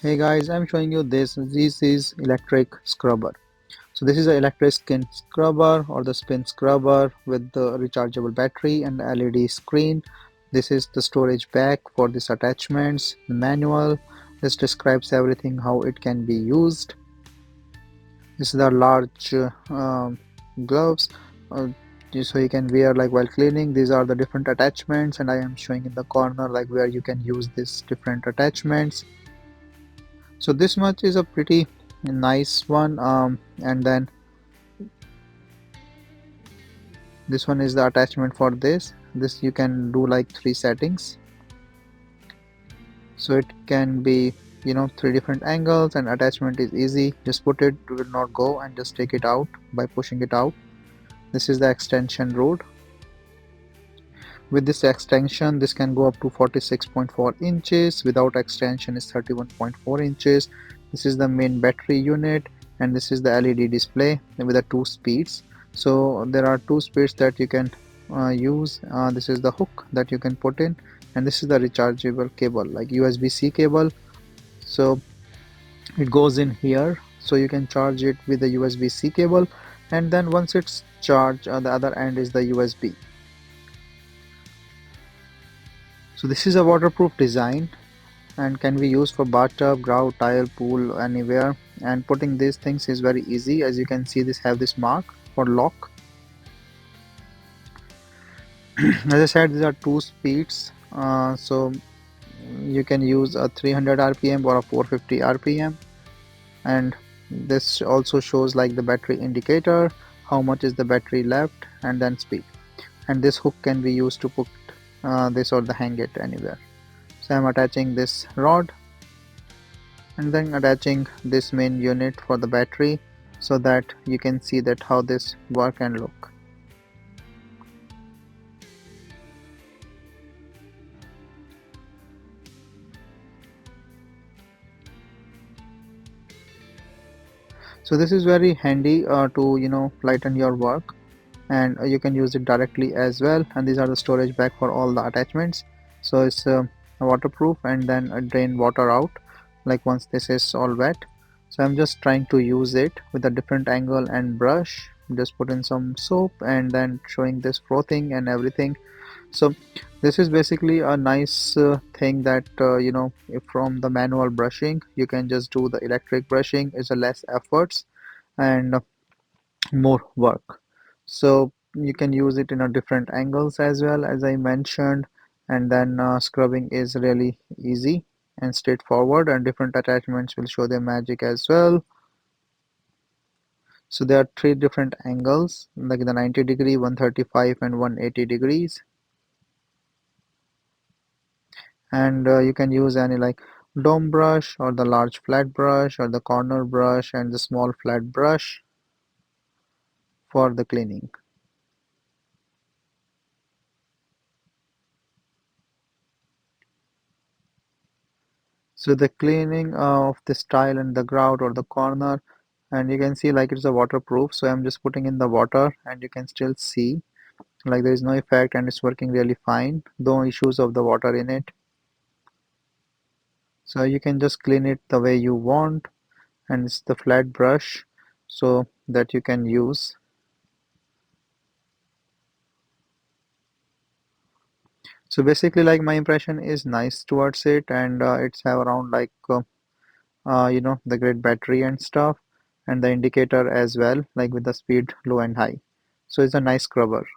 Hey guys, I'm showing you this Zisiz electric scrubber. So this is an electric skin scrubber or the spin scrubber with the rechargeable battery and the LED screen. This is the storage bag for these attachments. The manual. This describes everything how it can be used. This is the large gloves. Uh, so you can wear like while cleaning. These are the different attachments, and I am showing in the corner like where you can use these different attachments. So this much is a pretty nice one, and then this one is the attachment for this you can do like three settings, so it can be three different angles, and attachment is easy. Just put it, will not go, and just take it out by pushing it out. This is the extension rod. With this extension, this can go up to 46.4 inches. Without extension is 31.4 inches. This is the main battery unit, and this is the LED display with the two speeds. So there are two speeds that you can use. This is the hook that you can put in, and this is the rechargeable cable like USB-C cable. So it goes in here, so you can charge it with the USB-C cable, and then once it's charged, the other end is the USB. So this is a waterproof design and can be used for bathtub, grout, tile, pool, anywhere. And putting these things is very easy. As you can see, this have this mark for lock. As I said, these are two speeds. So you can use a 300 rpm or a 450 rpm. And this also shows like the battery indicator, how much is the battery left, and then speed. And this hook can be used to put this or the hang it anywhere. So I'm attaching this rod and then attaching this main unit for the battery, so that you can see that how this work and look. So this is very handy to lighten your work, and you can use it directly as well. And these are the storage bag for all the attachments. So it's waterproof, and then drain water out like once this is all wet. So I'm just trying to use it with a different angle and brush. Just put in some soap and then showing this frothing and everything. So this is basically a nice thing that if from the manual brushing you can just do the electric brushing. Is a less efforts and more work. So you can use it in a different angles as well, as I mentioned. And then scrubbing is really easy and straightforward, and different attachments will show their magic as well. So there are three different angles like the 90-degree, 135 and 180 degrees. And you can use any like dome brush or the large flat brush or the corner brush and the small flat brush for the cleaning. So the cleaning of this tile and the grout or the corner, and you can see like it's a waterproof, so I'm just putting in the water and you can still see like there is no effect and it's working really fine, no issues of the water in it. So you can just clean it the way you want, and it's the flat brush so that you can use. So basically like my impression is nice towards it, and it's have around like the great battery and stuff, and the indicator as well like with the speed low and high. So it's a nice scrubber.